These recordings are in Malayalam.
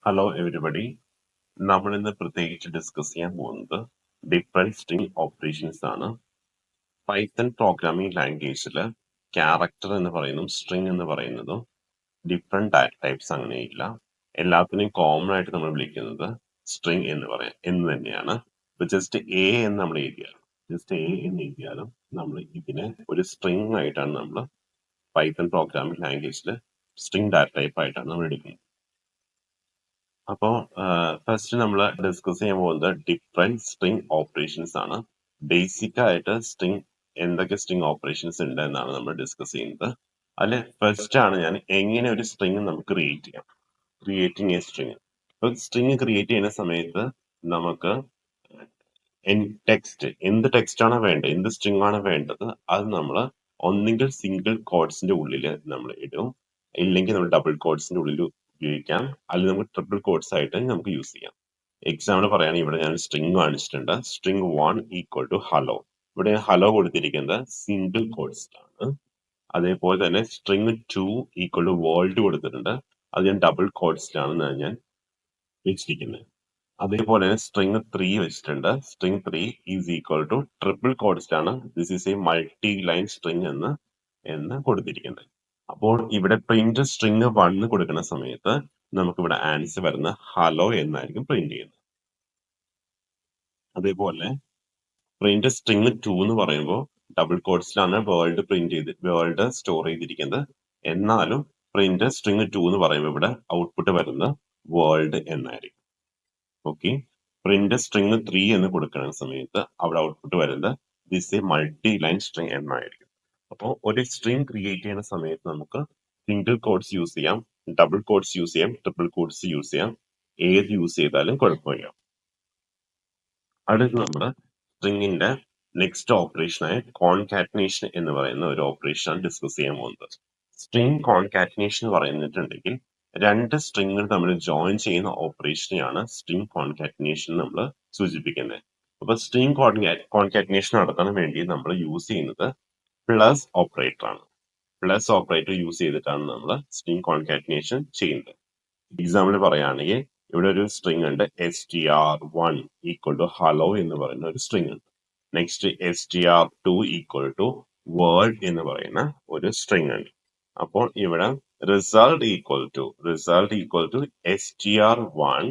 Hello everybody. നമ്മൾ ഇന്ന് പ്രത്യേകിച്ച് ഡിസ്കസ് ചെയ്യാൻ പോകുന്നത് ഡിഫറെന്റ് സ്ട്രിംഗ് ഓപ്പറേഷൻസ് ആണ്. പൈത്തൺ പ്രോഗ്രാമിംഗ് ലാംഗ്വേജിൽ ക്യാരക്ടർ എന്ന് പറയുന്നതും സ്ട്രിംഗ് എന്ന് പറയുന്നതും ഡിഫറെന്റ് ഡാറ്റ ടൈപ്സ് അങ്ങനെയില്ല. എല്ലാത്തിനെയും കോമൺ ആയിട്ട് നമ്മൾ വിളിക്കുന്നത് സ്ട്രിംഗ് എന്ന് തന്നെയാണ്. ഇപ്പൊ ജസ്റ്റ് എ എന്ന് നമ്മൾ എഴുതിയാലും നമ്മൾ ഇതിനെ ഒരു സ്ട്രിംഗ് ആയിട്ടാണ് നമ്മൾ പൈത്തൺ പ്രോഗ്രാമിംഗ് ലാംഗ്വേജിൽ സ്ട്രിംഗ് ഡാറ്റ ടൈപ്പ് ആയിട്ടാണ് നമ്മൾ എടുക്കുന്നത്. അപ്പോൾ ഫസ്റ്റ് നമ്മൾ ഡിസ്കസ് ചെയ്യാൻ പോകുന്നത് ഡിഫറെന്റ് സ്ട്രിംഗ് ഓപ്പറേഷൻസ് ആണ്. ബേസിക് ആയിട്ട് എന്തൊക്കെ സ്ട്രിംഗ് ഓപ്പറേഷൻസ് ഉണ്ട് എന്നാണ് നമ്മൾ ഡിസ്കസ് ചെയ്യുന്നത്. അതിൽ ഫസ്റ്റ് ആണ് ഞാൻ എങ്ങനെ ഒരു സ്ട്രിംഗ് നമുക്ക് ക്രിയേറ്റ് ചെയ്യാം. Creating A string. ഇപ്പൊ സ്ട്രിംഗ് ക്രിയേറ്റ് ചെയ്യുന്ന സമയത്ത് നമുക്ക് ടെക്സ്റ്റ്, എന്ത് ടെക്സ്റ്റ് ആണോ വേണ്ടത്, എന്ത് സ്ട്രിംഗ് ആണ് വേണ്ടത്, അത് നമ്മൾ ഒന്നെങ്കിൽ സിംഗിൾ കോഡ്സിന്റെ ഉള്ളിൽ നമ്മൾ ഇടും, ഇല്ലെങ്കിൽ നമ്മൾ ഡബിൾ കോഡ്സിന്റെ ഉള്ളിൽ ഉപയോഗിക്കാം, അല്ലെങ്കിൽ നമുക്ക് ട്രിപ്പിൾ കോഡ്സ് ആയിട്ട് നമുക്ക് യൂസ് ചെയ്യാം. എക്സാമ്പിൾ പറയുകയാണെങ്കിൽ ഇവിടെ ഞാൻ സ്ട്രിംഗ് കാണിച്ചിട്ടുണ്ട്. String 1 equal to hello. ഇവിടെ ഹലോ കൊടുത്തിരിക്കുന്നത് സിംഗിൾ കോഡ്സിലാണ്. അതേപോലെ തന്നെ സ്ട്രിംഗ് 2 ഈക്വൽ ടു വേൾഡ് കൊടുത്തിട്ടുണ്ട്. അത് ഞാൻ ഡബിൾ കോഡ്സിലാണ് ഞാൻ വെച്ചിരിക്കുന്നത്. അതേപോലെ സ്ട്രിംഗ് 3 വെച്ചിട്ടുണ്ട്. String 3 is equal to triple കോഡ്സിലാണ് this is a multi line string എന്ന് കൊടുത്തിരിക്കുന്നത്. അപ്പോൾ ഇവിടെ പ്രിന്റ് സ്ട്രിംഗ് 1 കൊടുക്കുന്ന സമയത്ത് നമുക്ക് ഇവിടെ ആൻസർ വരുന്ന ഹലോ എന്നായിരിക്കും പ്രിന്റ് ചെയ്യുന്നത്. അതേപോലെ പ്രിന്റ് സ്ട്രിംഗ് 2 എന്ന് പറയുമ്പോൾ ഡബിൾ കോഡ്സിലാണ് വേൾഡ് സ്റ്റോർ ചെയ്തിരിക്കുന്നത്. എന്നാലും പ്രിന്റ് സ്ട്രിംഗ് 2 എന്ന് പറയുമ്പോൾ ഇവിടെ ഔട്ട്പുട്ട് വരുന്നത് വേൾഡ് എന്നായിരിക്കും. ഓക്കെ, പ്രിന്റ് സ്ട്രിംഗ് 3 എന്ന് കൊടുക്കുന്ന സമയത്ത് അവിടെ ഔട്ട്പുട്ട് വരുന്നത് this A multi line string എന്നായിരിക്കും. അപ്പോൾ ഒരു സ്ട്രിംഗ് ക്രിയേറ്റ് ചെയ്യുന്ന സമയത്ത് നമുക്ക് സിംഗിൾ കോഡ്സ് യൂസ് ചെയ്യാം, ഡബിൾ കോഡ്സ് യൂസ് ചെയ്യാം, ട്രിപ്പിൾ കോഡ്സ് യൂസ് ചെയ്യാം. ഏത് യൂസ് ചെയ്താലും കുഴപ്പമില്ല. അടുത്ത് നമ്മുടെ സ്ട്രിംഗിന്റെ നെക്സ്റ്റ് ഓപ്പറേഷനായ കോൺകാറ്റനേഷൻ എന്ന് പറയുന്ന ഒരു ഓപ്പറേഷനാണ് ഡിസ്കസ് ചെയ്യാൻ പോകുന്നത്. സ്ട്രിംഗ് കോൺകാറ്റനേഷൻ പറയുന്നിട്ടുണ്ടെങ്കിൽ രണ്ട് സ്ട്രിങ്ങുകൾ തമ്മിൽ ജോയിൻ ചെയ്യുന്ന ഓപ്പറേഷനെയാണ് സ്ട്രിംഗ് കോൺകാറ്റനേഷൻ നമ്മൾ സൂചിപ്പിക്കുന്നത്. അപ്പൊ സ്ട്രിംഗ് കോൺകാറ്റനേഷൻ നടത്താൻ വേണ്ടി നമ്മൾ യൂസ് ചെയ്യുന്നത് പ്ലസ് ഓപ്പറേറ്റർ ആണ്. പ്ലസ് ഓപ്പറേറ്റർ യൂസ് ചെയ്തിട്ടാണ് നമ്മൾ സ്ട്രിംഗ് കോൺകാറ്റനേഷൻ ചെയ്യുന്നത്. എക്സാമ്പിൾ പറയുകയാണെങ്കിൽ ഇവിടെ ഒരു സ്ട്രിംഗ് ഉണ്ട്, str1 ഈക്വൽ ടു ഹലോ എന്ന് പറയുന്ന ഒരു സ്ട്രിംഗ് ഉണ്ട്. Next str2 equal to world എന്ന് പറയുന്ന ഒരു സ്ട്രിംഗ് ഉണ്ട്. അപ്പോൾ ഇവിടെ result equal to str1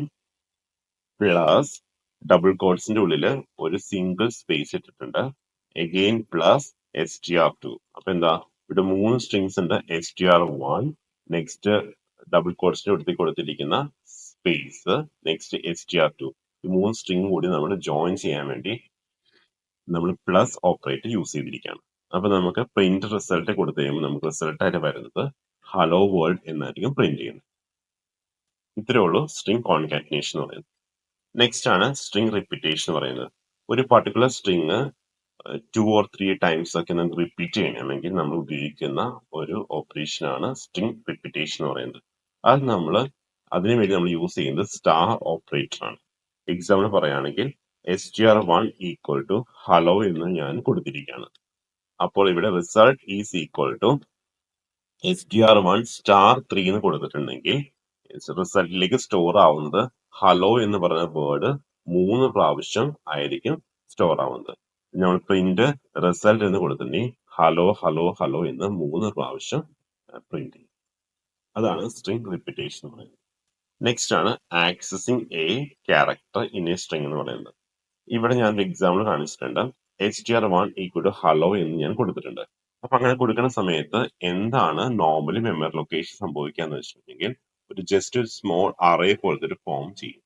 plus double കോഡ്സിന്റെ ഉള്ളിൽ ഒരു സിംഗിൾ സ്പേസ് ഇട്ടിട്ടുണ്ട്, അഗെയിൻ പ്ലസ് str2. അപ്പൊ എന്താ, ഇവിടെ മൂന്ന് സ്ട്രിങ്സ് ഉണ്ട്, str1, നെക്സ്റ്റ് ഡബിൾ കോഡ്സിന്റെ ഉള്ളിൽ കൊടുത്തിരിക്കുന്ന സ്പേസ്, നെക്സ്റ്റ് str2. ഈ മൂന്ന് സ്ട്രിങ് കൂടി നമ്മൾ ജോയിൻ ചെയ്യാൻ വേണ്ടി നമ്മൾ പ്ലസ് ഓപ്പറേറ്റർ യൂസ് ചെയ്തിരിക്കുകയാണ്. അപ്പൊ നമുക്ക് പ്രിന്റ് റിസൾട്ട് കൊടുത്തു കഴിയുമ്പോൾ നമുക്ക് റിസൾട്ട് ആയിട്ട് വരുന്നത് ഹലോ വേൾഡ് എന്നായിരിക്കും പ്രിന്റ് ചെയ്യുന്നത്. ഇത്രയേ ഉള്ളൂ സ്ട്രിംഗ് കോൺകാറ്റനേഷൻ എന്ന് പറയുന്നത്. നെക്സ്റ്റ് ആണ് സ്ട്രിംഗ് റിപ്പീറ്റേഷൻ എന്ന് പറയുന്നത്. ഒരു പർട്ടിക്കുലർ സ്ട്രിങ് 2 or 3 ടൈംസ് ഒക്കെ നമുക്ക് റിപ്പീറ്റ് ചെയ്യണമെങ്കിൽ നമ്മൾ ഉപയോഗിക്കുന്ന ഒരു ഓപ്പറേഷൻ ആണ് സ്ട്രിംഗ് റിപ്പീറ്റേഷൻ എന്ന് പറയുന്നത്. അതിനുവേണ്ടി നമ്മൾ യൂസ് ചെയ്യുന്നത് സ്റ്റാർ ഓപ്പറേറ്റർ ആണ്. എക്സാമ്പിൾ പറയുകയാണെങ്കിൽ str1 ഈക്വൽ ടു ഹലോ എന്ന് ഞാൻ കൊടുത്തിരിക്കുകയാണ്. അപ്പോൾ ഇവിടെ result is equal to str1 *3 എന്ന് കൊടുത്തിട്ടുണ്ടെങ്കിൽ റിസൾട്ടിലേക്ക് സ്റ്റോർ ആവുന്നത് ഹലോ എന്ന് പറയുന്ന വേർഡ് 3 പ്രാവശ്യം ആയിരിക്കും സ്റ്റോർ ആവുന്നത്. നമ്മൾ പ്രിന്റ് റിസൾട്ട് എന്ന് കൊടുത്തിട്ടുണ്ടെങ്കിൽ ഹലോ ഹലോ ഹലോ എന്ന് 3 പ്രാവശ്യം പ്രിന്റ് ചെയ്യും. അതാണ് സ്ട്രിംഗ് റിപ്പീറ്റേഷൻ എന്ന് പറയുന്നത്. നെക്സ്റ്റ് ആണ് accessing A character in A string എന്ന് പറയുന്നത്. ഇവിടെ ഞാൻ ഒരു എക്സാമ്പിൾ കാണിച്ചിട്ടുണ്ട്. str1 ഈക്വൽ ടു ഹലോ എന്ന് ഞാൻ കൊടുത്തിട്ടുണ്ട്. അപ്പൊ അങ്ങനെ കൊടുക്കുന്ന സമയത്ത് എന്താണ് നോർമലി മെമ്മറി ലൊക്കേഷൻ സംഭവിക്കാന്ന് വെച്ചിട്ടുണ്ടെങ്കിൽ ഒരു സ്മോൾ അറേ പോലത്തെ ഒരു ഫോം ചെയ്യും.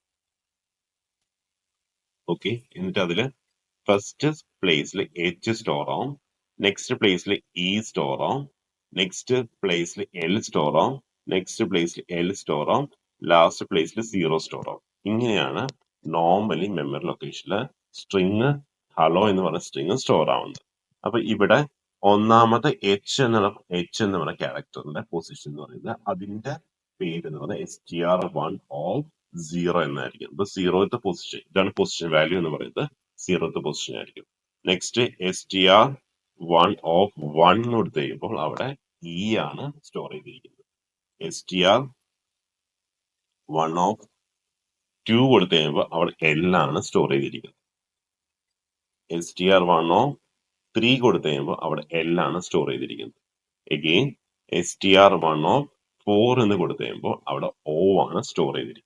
ഓക്കെ, എന്നിട്ട് അതില് ഫസ്റ്റ് പ്ലേസിൽ h സ്റ്റോർ ആവും, നെക്സ്റ്റ് പ്ലേസിൽ e സ്റ്റോർ ആവും, നെക്സ്റ്റ് പ്ലേസിൽ l സ്റ്റോർ ആവും, നെക്സ്റ്റ് പ്ലേസിൽ l സ്റ്റോർ ആവും, ലാസ്റ്റ് പ്ലേസിൽ 0 സ്റ്റോർ ആവും. ഇങ്ങനെയാണ് നോർമലി മെമ്മറി ലൊക്കേഷനിൽ സ്ട്രിങ് ഹലോ എന്ന് പറഞ്ഞ സ്ട്രിങ് സ്റ്റോർ ആവുന്നത്. അപ്പൊ ഇവിടെ ഒന്നാമത്തെ h എന്ന് പറയുന്ന ക്യാരക്ടറിന്റെ പൊസിഷൻ എന്ന് പറയുന്നത് അതിന്റെ പേര് എന്ന് പറയുന്നത് str1 ഓഫ് 0 എന്നായിരിക്കും. അപ്പൊ 0th പൊസിഷൻ, ഇതാണ് പൊസിഷൻ വാല്യൂ എന്ന് പറയുന്നത്, 0th പൊസിഷൻ ആയിരിക്കും. നെക്സ്റ്റ് str1 ഓഫ് 1 കൊടുത്തു കഴിയുമ്പോൾ അവിടെ e ആണ് സ്റ്റോർ ചെയ്തിരിക്കുന്നത്. str1 ഓഫ് 2 കൊടുത്തു കഴിയുമ്പോൾ അവിടെ L ആണ് സ്റ്റോർ ചെയ്തിരിക്കുന്നത്. str1 ഓഫ് 3 കൊടുത്തു കഴിയുമ്പോൾ അവിടെ L ആണ് സ്റ്റോർ ചെയ്തിരിക്കുന്നത്. എഗെയിൻ str1 ഓഫ് 4 എന്ന് കൊടുത്തു കഴിയുമ്പോൾ അവിടെ O ആണ് സ്റ്റോർ ചെയ്തിരിക്കുന്നത്.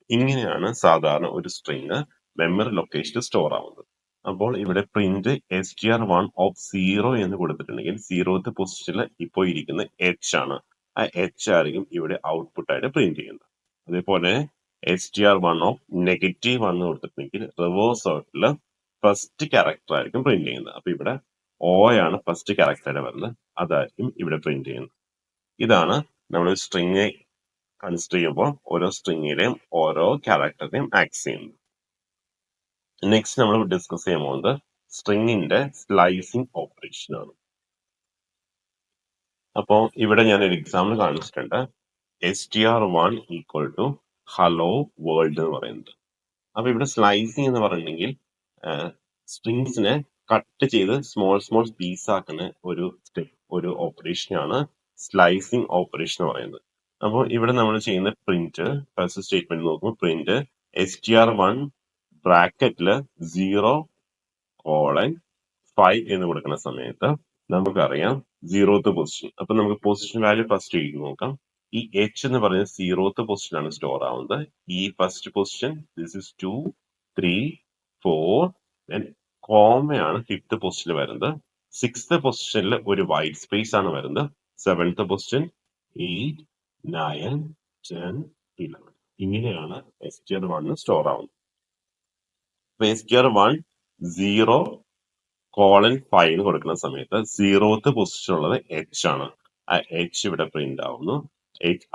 ഇങ്ങനെയാണ് സാധാരണ ഒരു സ്ട്രിങ് മെമ്മറി ലൊക്കേഷനിൽ സ്റ്റോർ ആവുന്നത്. അപ്പോൾ ഇവിടെ പ്രിന്റ് str1 ഓഫ് 0 എന്ന് കൊടുത്തിട്ടുണ്ടെങ്കിൽ 0th പൊസിഷനിൽ ഇപ്പോൾ ഇരിക്കുന്ന h ആണ്. ആ h ആയിരിക്കും ഇവിടെ ഔട്ട്പുട്ട് ആയിട്ട് പ്രിന്റ് ചെയ്യുന്നത്. അതേപോലെ str1 ഓഫ് നെഗറ്റീവ് എന്ന് കൊടുത്തിട്ടുണ്ടെങ്കിൽ റിവേഴ്സ് ഔട്ടിൽ ഫസ്റ്റ് ക്യാരക്ടർ ആയിരിക്കും പ്രിന്റ് ചെയ്യുന്നത്. അപ്പൊ ഇവിടെ O ആണ് ഫസ്റ്റ് ക്യാരക്ടറായിട്ട് വരുന്നത്, അതായിരിക്കും ഇവിടെ പ്രിന്റ് ചെയ്യുന്നത്. ഇതാണ് നമ്മൾ സ്ട്രിങ് കൺസിഡർ ചെയ്യുമ്പോൾ ഓരോ സ്ട്രിങ്ങിലെയും ഓരോ ക്യാരക്ടറിനെയും ആക്സ് ചെയ്യുന്നത്. നെക്സ്റ്റ് നമ്മൾ ഡിസ്കസ് ചെയ്യാൻ പോകുന്നത് സ്ട്രിങ്ങിന്റെ സ്ലൈസിങ് ഓപ്പറേഷൻ ആണ്. അപ്പോൾ ഇവിടെ ഞാൻ ഒരു എക്സാമ്പിൾ കാണിച്ചിട്ടുണ്ട്. str1 equal to hello world എന്ന് പറയുന്നത്. അപ്പൊ ഇവിടെ സ്ലൈസിങ് എന്ന് പറഞ്ഞിട്ടുണ്ടെങ്കിൽ സ്ട്രിങ്സിനെ കട്ട് ചെയ്ത് സ്മോൾ സ്മോൾ പീസ് ആക്കുന്ന ഒരു ഓപ്പറേഷനാണ് സ്ലൈസിങ് ഓപ്പറേഷൻ എന്ന് പറയുന്നത്. അപ്പോൾ ഇവിടെ നമ്മൾ ചെയ്യുന്ന പ്രിന്റ് ഫസ്റ്റ് സ്റ്റേറ്റ്മെന്റ് നോക്കുമ്പോൾ പ്രിന്റ് str1 ബ്രാക്കറ്റില് 0:5 എന്ന് കൊടുക്കുന്ന സമയത്ത് നമുക്കറിയാം 0th പൊസിഷൻ. അപ്പൊ നമുക്ക് പൊസിഷൻ വാല്യൂ ഫസ്റ്റ് എഴുതി നോക്കാം. ഈ h എന്ന് പറയുന്നത് 0th പൊസിഷനാണ് സ്റ്റോർ ആവുന്നത്. ഈ first position this is 2, 3, 4 കോമയാണ് 5th പൊസിഷനിൽ വരുന്നത്. 6th പൊസിഷനിൽ ഒരു വൈറ്റ് സ്പേസ് ആണ് വരുന്നത്. 7th പൊസിഷൻ 8, 9, 10, 11 ഇങ്ങനെയാണ് str1 സ്റ്റോർ ആവുന്നത്. str1 0:5 എന്ന് കൊടുക്കുന്ന സമയത്ത് 0th പൊസിഷൻ ഉള്ളത് h ആണ്. ആ h ഇവിടെ പ്രിന്റ് ആവുന്നു.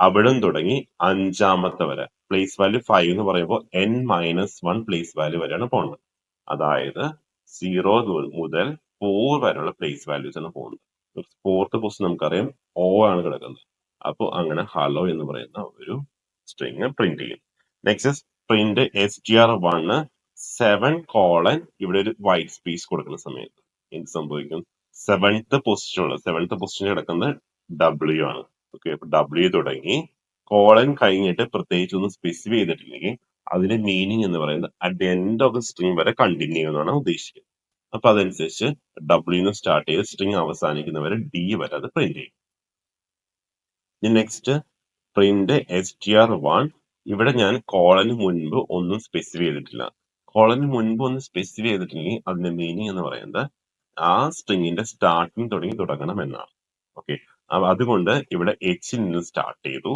അവിടെ തുടങ്ങി 5ാമത്തെ വരെ പ്ലേസ് വാല്യൂ 5 എന്ന് പറയുമ്പോൾ n-1 പ്ലേസ് വാല്യൂ വരെയാണ് പോകുന്നത്. അതായത് 0 മുതൽ 4 വരെയുള്ള പ്ലേസ് വാല്യൂസ് ആണ് പോകുന്നത്. 4th പൊസിഷൻ നമുക്കറിയാം O ആണ് കിടക്കുന്നത്. അപ്പോൾ അങ്ങനെ ഹലോ എന്ന് പറയുന്ന ഒരു സ്ട്രിങ് പ്രിന്റ് ചെയ്യും. നെക്സ്റ്റ് പ്രിന്റ് str1 7: ഇവിടെ ഒരു വൈറ്റ് സ്പേസ് കൊടുക്കുന്ന സമയത്ത് എന്ത് സംഭവിക്കും? 7th പൊസിഷനിൽ കിടക്കുന്നത് W ആണ്. ഓക്കെ, അപ്പൊ W തുടങ്ങി കോളൻ കഴിഞ്ഞിട്ട് പ്രത്യേകിച്ച് ഒന്നും സ്പെസിഫൈ ചെയ്തിട്ടില്ലെങ്കിൽ അതിന്റെ മീനിങ് എന്ന് പറയുന്നത് at the end of the string വരെ കണ്ടിന്യൂ ചെയ്യുന്നതാണ് ഉദ്ദേശിക്കുന്നത്. അപ്പൊ അതനുസരിച്ച് W സ്റ്റാർട്ട് ചെയ്ത് സ്ട്രിങ് അവസാനിക്കുന്നവരെ D വരെ അത് പ്രിന്റ് ചെയ്യും. നെക്സ്റ്റ് പ്രിന്റ് str1 ഇവിടെ ഞാൻ കോളന് മുൻപ് ഒന്നും സ്പെസിഫൈ ചെയ്തിട്ടില്ല. കോളന് മുൻപ് ഒന്നും സ്പെസിഫൈ ചെയ്തിട്ടില്ലെങ്കിൽ അതിന്റെ മീനിങ് എന്ന് പറയുന്നത് ആ സ്ട്രിങ്ങിന്റെ സ്റ്റാർട്ടിങ് തുടങ്ങണം എന്നാണ്. ഓക്കെ, അതുകൊണ്ട് ഇവിടെ h നിന്ന് സ്റ്റാർട്ട് ചെയ്തു.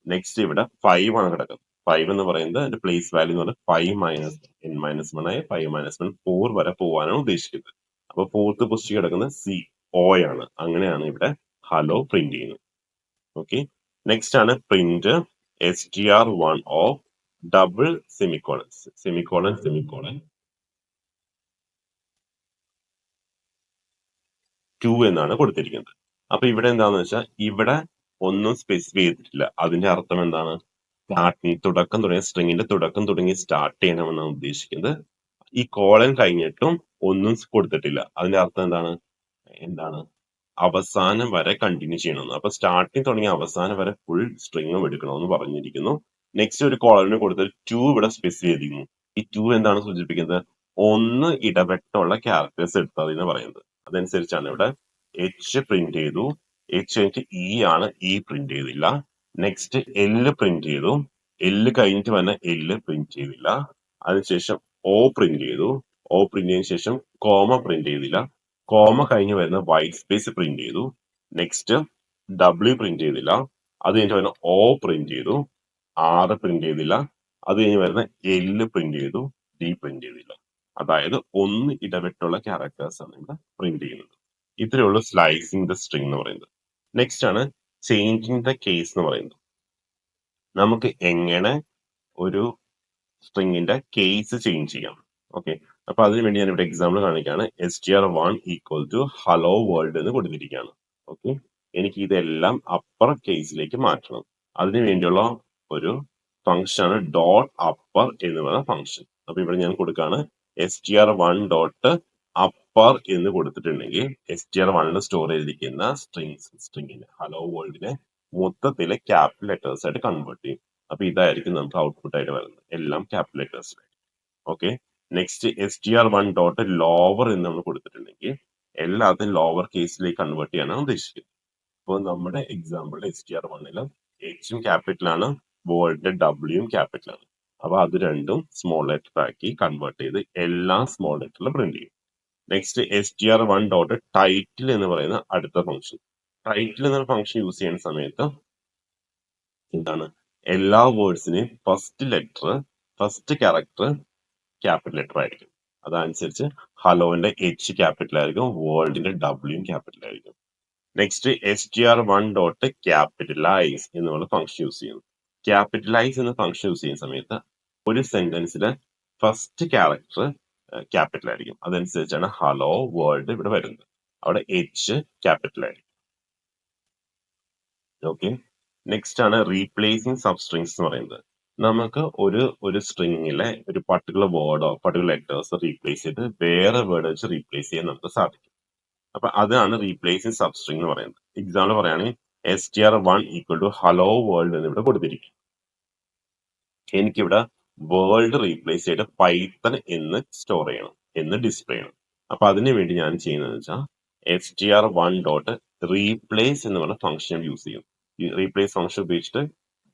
നെക്സ്റ്റ് ഇവിടെ 5 ആണ് കിടക്കുന്നത്. 5 എന്ന് പറയുന്നത് പ്ലേസ് വാല്യൂ എന്ന് പറയുന്നത് 5-n-1 ആയി 5-1 4 വരെ പോകാനാണ് ഉദ്ദേശിക്കുന്നത്. അപ്പൊ 4th പൊസിഷൻ കിടക്കുന്നത് O ആണ്. അങ്ങനെയാണ് ഇവിടെ ഹലോ പ്രിന്റ് ചെയ്യുന്നത്. ഓക്കെ, നെക്സ്റ്റ് ആണ് print str1 of double semicolon 2 എന്നാണ് കൊടുത്തിരിക്കുന്നത്. അപ്പൊ ഇവിടെ എന്താന്ന് വെച്ചാൽ ഇവിടെ ഒന്നും സ്പെസിഫൈ ചെയ്തിട്ടില്ല. അതിന്റെ അർത്ഥം എന്താണ്? സ്ട്രിങ്ങിന്റെ തുടക്കം തുടങ്ങി സ്റ്റാർട്ട് ചെയ്യണമെന്നാണ് ഉദ്ദേശിക്കുന്നത്. ഈ കോളൻ കഴിഞ്ഞിട്ടും ഒന്നും കൊടുത്തിട്ടില്ല. അതിന്റെ അർത്ഥം എന്താണ് അവസാനം വരെ കണ്ടിന്യൂ ചെയ്യണമെന്ന്. അപ്പൊ സ്റ്റാർട്ടിങ് തുടങ്ങി അവസാനം വരെ ഫുൾ സ്ട്രിങ്ങും എടുക്കണമെന്ന് പറഞ്ഞിരിക്കുന്നു. നെക്സ്റ്റ് ഒരു കോളന് കൊടുത്ത് 2 ഇവിടെ സ്പെസിഫൈ ചെയ്തിരിക്കുന്നു. ഈ 2 എന്താണ് സൂചിപ്പിക്കുന്നത്? 1 ഇടവിട്ടുള്ള ക്യാരക്ടേഴ്സ് എടുത്താൽ എന്ന് പറയുന്നത്. അതനുസരിച്ചാണ് ഇവിടെ h പ്രിന്റ് ചെയ്തു. h കഴിഞ്ഞിട്ട് E ആണ്, E പ്രിന്റ് ചെയ്തില്ല. നെക്സ്റ്റ് L പ്രിന്റ് ചെയ്തു. L കഴിഞ്ഞിട്ട് വന്ന L പ്രിന്റ് ചെയ്തില്ല. അതിനുശേഷം O പ്രിന്റ് ചെയ്തു. O പ്രിന്റ് ചെയ്തതിനു ശേഷം കോമ പ്രിന്റ് ചെയ്തില്ല. കോമ കഴിഞ്ഞ് വരുന്ന വൈറ്റ് സ്പേസ് പ്രിന്റ് ചെയ്തു. നെക്സ്റ്റ് W പ്രിന്റ് ചെയ്തില്ല. അത് കഴിഞ്ഞിട്ട് വരുന്ന O പ്രിന്റ് ചെയ്തു. R പ്രിന്റ് ചെയ്തില്ല. അത് കഴിഞ്ഞ് വരുന്ന L പ്രിന്റ് ചെയ്തു. D പ്രിന്റ് ചെയ്തില്ല. അതായത് 1 ഇടവിട്ടുള്ള ക്യാരക്ടേഴ്സ് ആണ് ഇവിടെ പ്രിന്റ് ചെയ്യുന്നത്. ഇത്രയേ ഉള്ളൂ സ്ലൈസിങ് ദ സ്ട്രിങ് എന്ന് പറയുന്നത്. നെക്സ്റ്റ് ആണ് ചേഞ്ചിങ് ദ കേസ് എന്ന് പറയുന്നത്. നമുക്ക് എങ്ങനെ ഒരു സ്ട്രിങ്ങിന്റെ കേസ് ചേഞ്ച് ചെയ്യാം. ഓക്കെ, അപ്പൊ അതിനുവേണ്ടി ഞാൻ ഇവിടെ എക്സാമ്പിൾ കാണിക്കുകയാണ്. str1 equal to hello world എന്ന് കൊടുത്തിരിക്കുകയാണ്. ഓക്കെ, എനിക്ക് ഇതെല്ലാം അപ്പർ കേസിലേക്ക് മാറ്റണം. അതിനു വേണ്ടിയുള്ള ഒരു ഫംഗ്ഷൻ ആണ് ഡോട്ട് അപ്പർ എന്ന് പറയുന്ന ഫംഗ്ഷൻ. അപ്പൊ ഇവിടെ ഞാൻ കൊടുക്കുകയാണ് str1 ഡോട്ട് അപ്പർ എന്ന് കൊടുത്തിട്ടുണ്ടെങ്കിൽ str1 സ്റ്റോർ ചെയ്തിരിക്കുന്ന സ്ട്രിങ്ങിനെ ഹലോ വേൾഡിനെ മൊത്തത്തിലെ ക്യാപിറ്റൽ ലെറ്റേഴ്സ് ആയിട്ട് കൺവേർട്ട് ചെയ്യും. അപ്പൊ ഇതായിരിക്കും നമുക്ക് ഔട്ട്പുട്ട് ആയിട്ട് വരുന്നത്, എല്ലാം capital letters. Okay, next str1 dot lower എന്ന് നമ്മൾ കൊടുത്തിട്ടുണ്ടെങ്കിൽ എല്ലാത്തിനും ലോവർ കേസിലേക്ക് കൺവേർട്ട് ചെയ്യാനാണ് ഉദ്ദേശിക്കുന്നത്. അപ്പോൾ നമ്മുടെ എക്സാമ്പിൾ str1 എച്ചും ക്യാപിറ്റലാണ്, വേൾഡിന്റെ ഡബ്ല്യൂയും ക്യാപിറ്റലാണ്. അപ്പൊ അത് രണ്ടും സ്മോൾ ലെറ്റർ ആക്കി കൺവേർട്ട് ചെയ്ത് എല്ലാം സ്മോൾ ലെറ്ററിൽ പ്രിന്റ് ചെയ്യും. നെക്സ്റ്റ് str1 ഡോട്ട് ടൈറ്റിൽ എന്ന് പറയുന്ന അടുത്ത ഫംഗ്ഷൻ. ടൈറ്റിൽ എന്ന ഫംഗ്ഷൻ യൂസ് ചെയ്യുന്ന സമയത്ത് എന്താണ്, എല്ലാ വേർഡ്സിനെയും ഫസ്റ്റ് ക്യാരക്ടർ ക്യാപിറ്റൽ ലെറ്റർ ആയിരിക്കും. അതനുസരിച്ച് ഹലോന്റെ എച്ച് ക്യാപിറ്റൽ ആയിരിക്കും, വേൾഡിന്റെ ഡബ്ല്യൂയും ക്യാപിറ്റൽ ആയിരിക്കും. നെക്സ്റ്റ് str1 ഡോട്ട് ക്യാപിറ്റലൈസ് എന്നുള്ള ഫംഗ്ഷൻ യൂസ് ചെയ്യുന്നു. ക്യാപിറ്റലൈസ് എന്ന ഫംഗ്ഷൻ യൂസ് ചെയ്യുന്ന സമയത്ത് ഒരു സെന്റൻസിലെ ഫസ്റ്റ് ക്യാരക്ടർ ക്യാപിറ്റൽ ആയിരിക്കും. അതനുസരിച്ചാണ് ഹലോ വേൾഡ് ഇവിടെ വരുന്നത്. അവിടെ എച്ച് ക്യാപിറ്റൽ ആയിരിക്കും. ഓക്കെ, നെക്സ്റ്റ് ആണ് റീപ്ലേസിങ് സബ്സ്ട്രിങ്സ് എന്ന് പറയുന്നത്. നമുക്ക് ഒരു സ്ട്രിങ്ങിലെ ഒരു പർട്ടിക്കുലർ വേർഡോ പർട്ടിക്കുലർ ലെറ്റേഴ്സ് റീപ്ലേസ് ചെയ്ത് വേറെ വേർഡ് വെച്ച് റീപ്ലേസ് ചെയ്യാൻ നമുക്ക് സാധിക്കും. അപ്പൊ അതാണ് റീപ്ലേസിങ് സബ്സ്ട്രിങ് എന്ന് പറയുന്നത്. എക്സാമ്പിൾ പറയുകയാണെങ്കിൽ str1 equal to hello world എന്ന് ഇവിടെ കൊടുത്തിരിക്കും. എനിക്കിവിടെ വേൾഡ് റീപ്ലേസ് ചെയ്ത് പൈത്തൺ എന്ന് സ്റ്റോർ ചെയ്യണം, എന്ന് ഡിസ്പ്ലേ ചെയ്യണം. അപ്പൊ അതിനു വേണ്ടി ഞാൻ ചെയ്യുന്നത് വെച്ചാൽ str1 ഡോട്ട് റീപ്ലേസ് എന്ന് പറഞ്ഞ ഫംഗ്ഷൻ യൂസ് ചെയ്യും. ഈ റീപ്ലേസ് ഫംഗ്ഷൻ ഉപയോഗിച്ചിട്ട്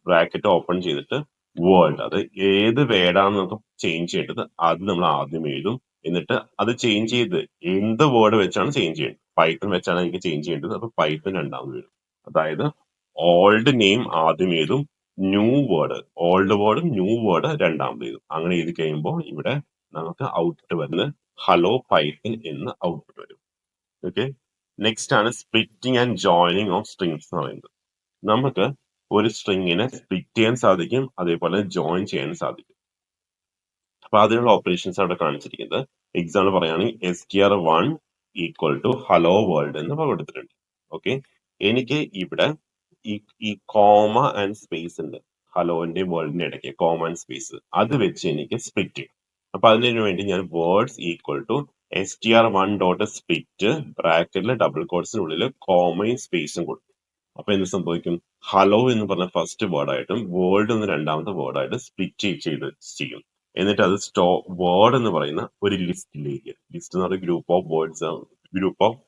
ബ്രാക്കറ്റ് ഓപ്പൺ ചെയ്തിട്ട് വേൾഡ്, അത് ഏത് വേർഡാണ് നമുക്ക് ചേഞ്ച് ചെയ്യേണ്ടത് അത് നമ്മൾ ആദ്യം എഴുതും. എന്നിട്ട് അത് ചേഞ്ച് ചെയ്ത് എന്ത് വേർഡ് വെച്ചാണ് ചേഞ്ച് ചെയ്യേണ്ടത്, പൈത്തൺ വെച്ചാണ് എനിക്ക് ചേഞ്ച് ചെയ്യേണ്ടത്, അപ്പൊ പൈത്തൺ രണ്ടാമത് വരും. അതായത് ഓൾഡ് നെയിം ആദ്യം എഴുതും, ഓൾഡ് വേർഡും ന്യൂ വേർഡ് രണ്ടാമത് എഴുതും. അങ്ങനെ എഴുതി കഴിയുമ്പോൾ ഇവിടെ നമുക്ക് ഔട്ട്പുട്ട് വരുന്നത് ഹലോ പൈത്തൺ എന്ന് ഔട്ട്പുട്ട് വരും. ഓക്കെ, നെക്സ്റ്റ് ആണ് splitting and joining of strings എന്ന് പറയുന്നത്. നമുക്ക് ഒരു സ്ട്രിങ്ങിനെ സ്പ്ലിറ്റ് ചെയ്യാൻ സാധിക്കും, അതേപോലെ ജോയിൻ ചെയ്യാൻ സാധിക്കും. അപ്പൊ അതിനുള്ള ഓപ്പറേഷൻസ് അവിടെ കാണിച്ചിരിക്കുന്നത്. എക്സാമ്പിൾ പറയുകയാണെങ്കിൽ str1 equal to hello world എന്ന് കൊടുത്തിട്ടുണ്ട്. ഓക്കെ, എനിക്ക് ഇവിടെ ഈ കോമ ആൻഡ് സ്പേസ് ഉണ്ട്, ഹലോന്റെയും വേൾഡിന്റെ ഇടയ്ക്ക് കോമ ആൻഡ് സ്പേസ്, അത് വെച്ച് എനിക്ക് സ്പ്ലിറ്റ് ചെയ്യും. അപ്പൊ അതിനു വേണ്ടി ഞാൻ words equal to str1 dot split ബ്രാക്കറ്റിലെ ഡബിൾ കോട്സിനുള്ളിൽ കോമയും സ്പേസും കൊടുക്കും. അപ്പൊ എന്ത് സംഭവിക്കും, ഹലോ എന്ന് പറഞ്ഞ ഫസ്റ്റ് വേർഡായിട്ടും വേൾഡ് എന്ന് രണ്ടാമത്തെ വേർഡായിട്ട് സ്പ്ലിറ്റ് ചെയ്യും. എന്നിട്ട് അത് വേർഡ് എന്ന് പറയുന്ന ഒരു ലിസ്റ്റിലേക്ക്, ലിസ്റ്റ് എന്ന് പറയുന്ന group of words, group of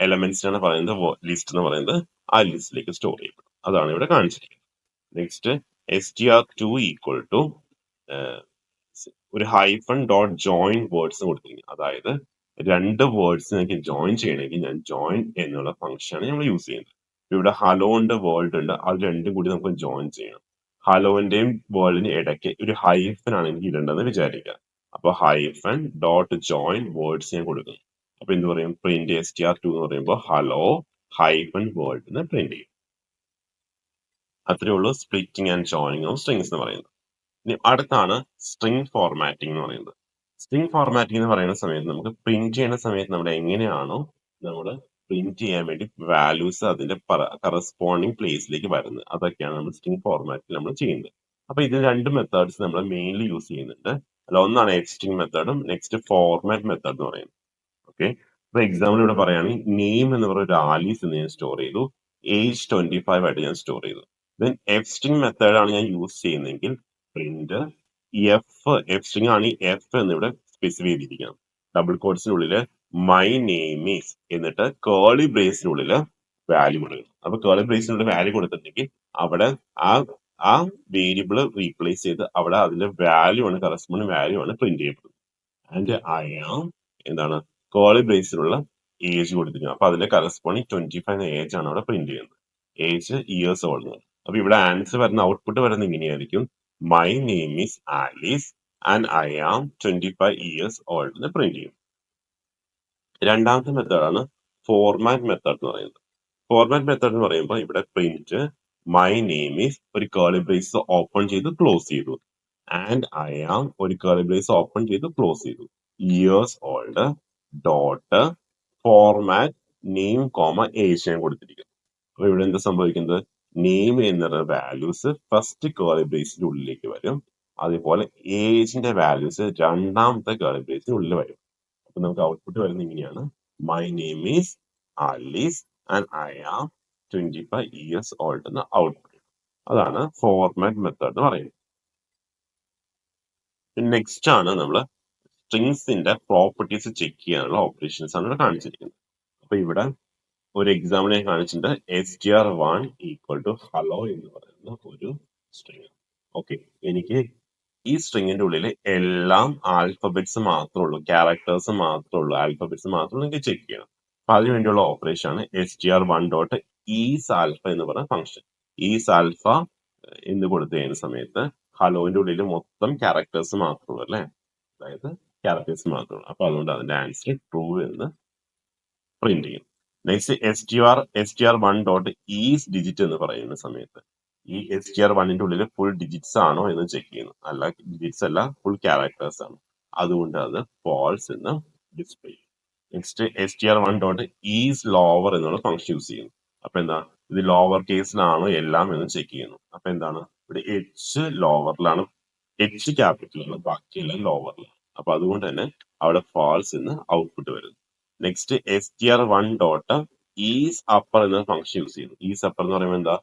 എലമെന്റ്സിനാണ് പറയുന്നത് ലിസ്റ്റ് എന്ന് പറയുന്നത്, ആ ലിസ്റ്റിലേക്ക് സ്റ്റോർ ചെയ്യപ്പെടും. അതാണ് ഇവിടെ കാണിച്ചിരിക്കുന്നത്. നെക്സ്റ്റ് str2 ഈക്വൽ ടു ഒരു ഹൈഫൺ ഡോട്ട് ജോയിൻ വേർഡ്സ് കൊടുത്തിരിക്കുന്നത്. അതായത് രണ്ട് വേർഡ്സ് എനിക്ക് ജോയിൻ ചെയ്യണമെങ്കിൽ ഞാൻ ജോയിൻ എന്നുള്ള ഫംഗ്ഷനാണ് നമ്മൾ യൂസ് ചെയ്യുന്നത്. ഇവിടെ ഹലോ ഉണ്ട്, വേൾഡ് ഉണ്ട്, അത് രണ്ടും കൂടി നമുക്ക് ജോയിൻ ചെയ്യണം. ഹലോന്റെയും വേൾഡിന്റെ ഇടയ്ക്ക് ഒരു ഹൈഫൻ ആണ് എനിക്ക് ഇടേണ്ടതെന്ന് വിചാരിക്കുക. അപ്പൊ ഹൈഫൻ ഡോട്ട് ജോയിൻ വേർഡ്സ് ഞാൻ കൊടുക്കുന്നു. അപ്പൊ എന്ത് പറയും, പ്രിന്റ് str2 എന്ന് പറയുമ്പോൾ ഹലോ ഹൈഫൻ വേൾഡ് എന്ന് പ്രിന്റ് ചെയ്യും. അത്രേ ഉള്ളൂ splitting and joining of strings എന്ന് പറയുന്നത്. ഇനി അടുത്താണ് സ്ട്രിംഗ് ഫോർമാറ്റിംഗ് എന്ന് പറയുന്നത്. സ്ട്രിംഗ് ഫോർമാറ്റിംഗ് എന്ന് പറയുന്ന സമയത്ത് നമുക്ക് പ്രിന്റ് ചെയ്യുന്ന സമയത്ത് നമ്മൾ എങ്ങനെയാണോ നമ്മൾ പ്രിന്റ് ചെയ്യാൻ വേണ്ടി വാല്യൂസ് അതിന്റെ കറസ്പോണ്ടിങ് പ്ലേസിലേക്ക് വരുന്നത്, അതൊക്കെയാണ് നമ്മൾ സ്ട്രിംഗ് ഫോർമാറ്റിൽ നമ്മൾ ചെയ്യുന്നത്. അപ്പൊ ഇത് രണ്ട് മെത്തേഡ്സ് നമ്മൾ മെയിൻലി യൂസ് ചെയ്യുന്നുണ്ട്. അല്ല, ഒന്നാണ് എക്സ്ട്രിംഗ് മെത്തേഡും നെക്സ്റ്റ് ഫോർമാറ്റ് മെത്തേഡ് എന്ന് പറയുന്നത്. ഓക്കെ, ഇപ്പൊ എക്സാമ്പിൾ ഇവിടെ പറയുകയാണെങ്കിൽ നെയിം എന്ന് പറയുന്ന ഒരു ആലീസ് എന്ന് ഞാൻ സ്റ്റോർ ചെയ്തു, ഏജ് 25 ആയിട്ട് ഞാൻ സ്റ്റോർ ചെയ്തു. ദെൻ എഫ് സ്ട്രിംഗ് മെത്തേഡ് ആണ് ഞാൻ യൂസ് ചെയ്യുന്നതെങ്കിൽ പ്രിന്റ് എഫ് സ്ട്രിംഗ് ആണ്, ഈ എഫ് എന്ന് ഇവിടെ സ്പെസിഫൈ ചെയ്തിരിക്കണം. ഡബിൾ കോട്സിനുള്ളിൽ മൈ നെയിം ഈസ് എന്നിട്ട് കേളി ബ്രേസിനുള്ളിൽ വാല്യൂ കൊടുക്കണം. അപ്പൊ കേളി ബ്രേസിനുള്ളിൽ വാല്യൂ കൊടുത്തിട്ടുണ്ടെങ്കിൽ അവിടെ ആ ആ വേരിയബിൾ റീപ്ലേസ് ചെയ്ത് അവിടെ അതിന്റെ വാല്യൂ ആണ്, കറസ്പോണ്ടിങ് വാല്യൂ ആണ് പ്രിന്റ് ചെയ്യപ്പെടുന്നത്. ആൻഡ് ഐ ആം എന്താണ്, കേളി ബ്രേസിലുള്ള ഏജ് കൊടുത്തിരിക്കുന്നത്. അപ്പൊ അതിന്റെ കറസ്പോണ്ടിങ് 25 എന്ന ഏജ് ആണ് അവിടെ പ്രിന്റ് ചെയ്യുന്നത്. Age years old. അപ്പൊ ഇവിടെ ആൻസർ വരുന്ന ഔട്ട്പുട്ട് വരുന്ന ഇങ്ങനെയായിരിക്കും, my name is Alice and I am 25 years old എന്ന് പ്രിന്റ് ചെയ്യും. രണ്ടാമത്തെ മെത്തേഡാണ് ഫോർമാറ്റ് മെത്തേഡ് എന്ന് പറയുന്നത്. ഫോർമാറ്റ് മെത്തേഡ് എന്ന് പറയുമ്പോൾ ഇവിടെ പ്രിന്റ് മൈ നെയിം ഈസ് ഒരു കേളി ബ്രേസ് ഓപ്പൺ ചെയ്ത് ക്ലോസ് ചെയ്തു, ആൻഡ് ഐ ആം ഒരു കേളി ബ്രേസ് ഓപ്പൺ ചെയ്ത് ക്ലോസ് ചെയ്തു, years old dot format name comma age ഞാൻ കൊടുത്തിരിക്കുന്നു. അപ്പൊ ഇവിടെ എന്താ സംഭവിക്കുന്നത്, നെയിം എന്ന വാല്യൂസ് ഫസ്റ്റ് കേളി ബ്രേസിന്റെ ഉള്ളിലേക്ക് വരും, അതേപോലെ ഏജിന്റെ വാല്യൂസ് രണ്ടാമത്തെ കേളി ബ്രേസിന്റെ ഉള്ളിൽ വരും. അപ്പൊ നമുക്ക് ഔട്ട്പുട്ട് വരുന്നത് ഇങ്ങനെയാണ്, my name is Alice and I am 25 years old എന്ന ഔട്ട്പുട്ട്. അതാണ് ഫോർമാറ്റ് മെത്തേഡ് എന്ന് പറയുന്നത്. നെക്സ്റ്റ് ആണ് നമ്മൾ സ്ട്രിങ്സിന്റെ പ്രോപ്പർട്ടീസ് ചെക്ക് ചെയ്യാനുള്ള ഓപ്പറേഷൻസ് ആണ് ഇവിടെ കാണിച്ചിരിക്കുന്നത്. അപ്പൊ ഇവിടെ ഒരു എക്സാമ്പിൾ ഞാൻ കാണിച്ചിട്ടുണ്ട്. str1 ഈക്വൽ ടു ഹലോ എന്ന് പറയുന്ന ഒരു സ്ട്രിങ്. ഓക്കെ, എനിക്ക് ഈ സ്ട്രിങ്ങിന്റെ ഉള്ളിൽ എല്ലാം ആൽഫബറ്റ്സ് മാത്രമേ ഉള്ളൂ, ക്യാരക്ടേഴ്സ് മാത്രമേ ഉള്ളൂ, ആൽഫബറ്റ്സ് മാത്രമേ എനിക്ക് ചെക്ക് ചെയ്യണം. അപ്പൊ അതിനു വേണ്ടിയുള്ള ഓപ്പറേഷൻ ആണ് str1 ഡോട്ട് ഈസ് ആൽഫ എന്ന് പറയുന്ന ഫംഗ്ഷൻ. ഈസ് ആൽഫ എന്ന് കൊടുത്തു കഴിഞ്ഞ സമയത്ത് ഹലോന്റെ ഉള്ളിൽ മൊത്തം ക്യാരക്ടേഴ്സ് മാത്രമേ ഉള്ളൂ അല്ലെ, അതായത് ക്യാരക്ടേഴ്സ് മാത്രമേ ഉള്ളൂ. അപ്പൊ അതുകൊണ്ട് അതിന്റെ ആൻസർ ട്രൂ എന്ന് പ്രിന്റ് ചെയ്യും. Next str1 dot is digit എന്ന് പറയുന്ന സമയത്ത് ഈ str1ന്റെ ഉള്ളിൽ ഫുൾ ഡിജിറ്റ്സ് ആണോ എന്ന് ചെക്ക് ചെയ്യുന്നു. അല്ല, ഡിജിറ്റ്സ് അല്ല, ഫുൾ ക്യാരക്ടേഴ്സ് ആണ്. അതുകൊണ്ട് അത് ഫാൾസ് എന്ന് ഡിസ്പ്ലേ ചെയ്യും. Next str1 dot is lower എന്നുള്ള ഫംഗ്ഷൻ യൂസ് ചെയ്യുന്നു. അപ്പൊ എന്താ, ഇത് ലോവർ കേസിലാണോ എല്ലാം എന്ന് ചെക്ക് ചെയ്യുന്നു. അപ്പൊ എന്താണ്, ഇവിടെ എച്ച് ലോവറിലാണ്, എച്ച് ക്യാപിറ്റലാണ്, ബാക്കിയെല്ലാം ലോവറിലാണ്. അപ്പൊ അതുകൊണ്ട് തന്നെ അവിടെ ഫാൾസ് എന്ന് ഔട്ട്പുട്ട് വരുന്നു. Next str1 dot is upper എന്ന ഫംഗ്ഷൻ യൂസ് ചെയ്യുന്നു. ഈസ് അപ്പർ എന്ന് പറയുമ്പോൾ എന്താ,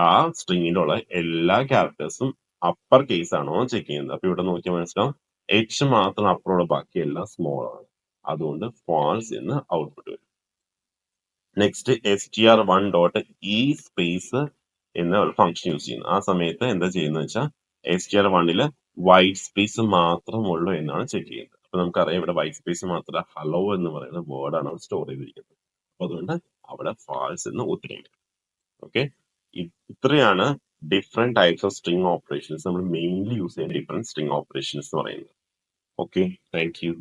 ആ സ്ട്രിങ്ങിന്റെ ഉള്ള എല്ലാ ക്യാരക്ടേഴ്സും അപ്പർ കേസ് ആണോ ചെക്ക് ചെയ്യുന്നത്. അപ്പൊ ഇവിടെ നോക്കിയാൽ മനസ്സിലാവും എച്ച് മാത്രം അപ്പറുള്ള, ബാക്കി എല്ലാം സ്മോൾ ആണ്. അതുകൊണ്ട് ഫാൾസ് എന്ന് ഔട്ട്പുട്ട് വരും. നെക്സ്റ്റ് str1 ഡോട്ട് ഈ സ്പേസ് എന്ന ഒരു ഫംഗ്ഷൻ യൂസ് ചെയ്യുന്നു. ആ സമയത്ത് എന്താ ചെയ്യുന്നത് വെച്ചാൽ str1 വൈറ്റ് സ്പേസ് മാത്രമുള്ളൂ എന്നാണ് ചെക്ക് ചെയ്യുന്നത്. അപ്പൊ നമുക്കറിയാം ഇവിടെ വൈറ്റ് സ്പേസ് മാത്രമല്ല, ഹലോ എന്ന് പറയുന്ന വേർഡാണ് സ്റ്റോർ ചെയ്തിരിക്കുന്നത്. അപ്പൊ അതുകൊണ്ട് അവിടെ ഫാൾസ് എന്ന് ഉത്തരം വരും. ഓക്കെ, ഇത്രയാണ് different types of string operations നമ്മൾ മെയിൻലി യൂസ് ചെയ്യുന്ന ഡിഫറെന്റ് സ്ട്രിംഗ് ഓപ്പറേഷൻസ് എന്ന് പറയുന്നത്. Okay, thank you.